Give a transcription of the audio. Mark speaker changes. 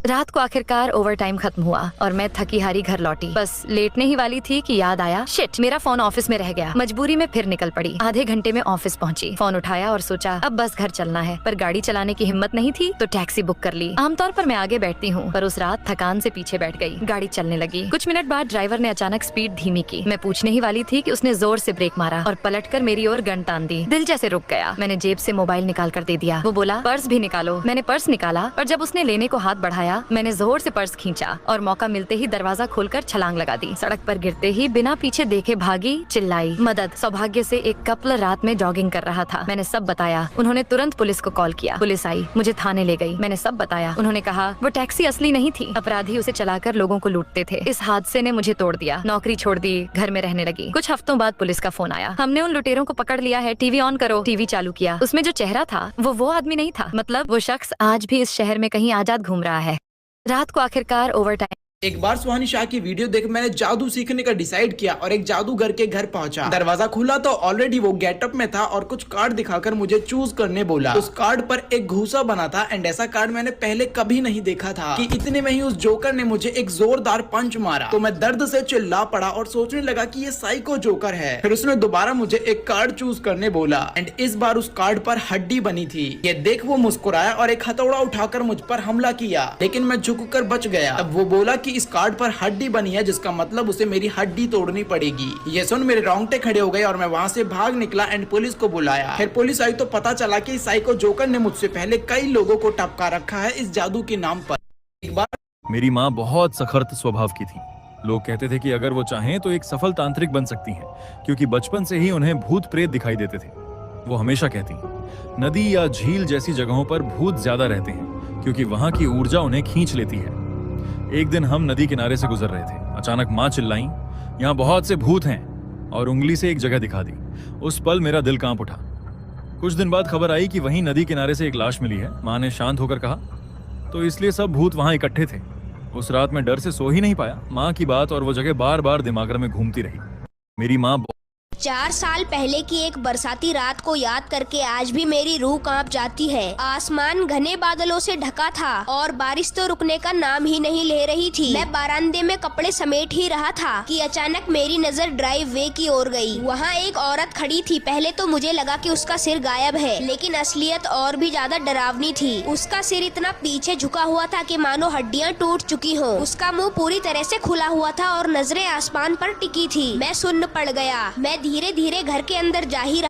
Speaker 1: रात को आखिरकार ओवर टाइम खत्म हुआ और मैं थकी हारी घर लौटी। बस लेटने ही वाली थी कि याद आया, शिट, मेरा फोन ऑफिस में रह गया। मजबूरी में फिर निकल पड़ी। आधे घंटे में ऑफिस पहुंची, फोन उठाया और सोचा अब बस घर चलना है, पर गाड़ी चलाने की हिम्मत नहीं थी तो टैक्सी बुक कर ली। आमतौर पर मैं आगे बैठती हूँ, पर उस रात थकान से पीछे बैठ गई। गाड़ी चलने लगी। कुछ मिनट बाद ड्राइवर ने अचानक स्पीड धीमी की। मैं पूछने ही वाली थी कि उसने जोर से ब्रेक मारा और पलटकर मेरी ओर गन तान दी। दिल जैसे रुक गया। मैंने जेब से मोबाइल निकाल कर दे दिया। वो बोला पर्स भी निकालो। मैंने पर्स निकाला और जब उसने लेने को हाथ बढ़ाया, मैंने जोर से पर्स खींचा और मौका मिलते ही दरवाजा खोलकर छलांग लगा दी। सड़क पर गिरते ही बिना पीछे देखे भागी, चिल्लाई मदद। सौभाग्य से एक कपल रात में जॉगिंग कर रहा था। मैंने सब बताया। उन्होंने तुरंत पुलिस को कॉल किया। पुलिस आई, मुझे थाने ले गई। मैंने सब बताया। उन्होंने कहा वो टैक्सी असली नहीं थी, अपराधी उसे चलाकर लोगों को लूटते थे। इस हादसे ने मुझे तोड़ दिया। नौकरी छोड़ दी, घर में रहने लगी। कुछ हफ्तों बाद पुलिस का फोन आया, हमने उन लुटेरों को पकड़ लिया है, टीवी ऑन करो। टीवी चालू किया। उसमें जो चेहरा था वो आदमी नहीं था। मतलब वो शख्स आज भी इस शहर में कहीं आजाद घूम रहा है। रात को आखिरकार ओवर टाइम।
Speaker 2: एक बार सुहानी शाह की वीडियो देख मैंने जादू सीखने का डिसाइड किया और एक जादूगर के घर पहुंचा। दरवाजा खुला तो ऑलरेडी वो गेटअप में था और कुछ कार्ड दिखाकर मुझे चूज करने बोला। उस कार्ड पर एक घूसा बना था एंड ऐसा कार्ड मैंने पहले कभी नहीं देखा था कि इतने में ही उस जोकर ने मुझे एक जोरदार पंच मारा तो मैं दर्द से चिल्ला पड़ा और सोचने लगा कि ये साइको जोकर है। फिर उसने दोबारा मुझे एक कार्ड चूज करने बोला एंड इस बार उस कार्ड पर हड्डी बनी थी। ये देख वो मुस्कुराया और एक हथौड़ा उठाकर मुझ पर हमला किया, लेकिन मैं झुककर बच गया। तब वो बोला कि इस कार्ड पर हड्डी बनी है, जिसका मतलब उसे मेरी हड्डी तोड़नी पड़ेगी। ये सुन मेरे रोंगटे खड़े हो गए और मैं वहाँ से भाग निकला एंड पुलिस को बुलाया। फिर पुलिस आई तो पता चला कि साइको जोकर ने मुझसे पहले कई लोगों को टपका रखा है इस जादू के नाम पर। एक बार
Speaker 3: मेरी माँ बहुत सखत स्वभाव की थी। लोग कहते थे कि अगर वो चाहें तो एक सफल तांत्रिक बन सकती हैं, क्योंकि बचपन से ही उन्हें भूत प्रेत दिखाई देते थे। वो हमेशा कहती, नदी या झील जैसी जगहों पर भूत ज्यादा रहते हैं, क्योंकि वहां की ऊर्जा उन्हें खींच लेती है। एक दिन हम नदी किनारे से गुजर रहे थे। अचानक माँ चिल्लाई, यहाँ बहुत से भूत हैं, और उंगली से एक जगह दिखा दी। उस पल मेरा दिल कांप उठा। कुछ दिन बाद खबर आई कि वहीं नदी किनारे से एक लाश मिली है। माँ ने शांत होकर कहा, तो इसलिए सब भूत वहां इकट्ठे थे। उस रात मैं डर से सो ही नहीं पाया। माँ की बात और वो जगह बार बार दिमाग में घूमती रही। मेरी माँ
Speaker 4: 4 साल पहले की एक बरसाती रात को याद करके आज भी मेरी रूह कांप जाती है। आसमान घने बादलों से ढका था और बारिश तो रुकने का नाम ही नहीं ले रही थी। मैं बरामदे में कपड़े समेट ही रहा था कि अचानक मेरी नजर ड्राइव वे की ओर गई। वहाँ एक औरत खड़ी थी। पहले तो मुझे लगा कि उसका सिर गायब है, लेकिन असलियत और भी ज्यादा डरावनी थी। उसका सिर इतना पीछे झुका हुआ था कि मानो हड्डियाँ टूट चुकी हो। उसका मुँह पूरी तरह से खुला हुआ था और नजरें आसमान पर टिकी थी। मैं सुन्न पड़ गया। मैं धीरे धीरे घर के अंदर जा ही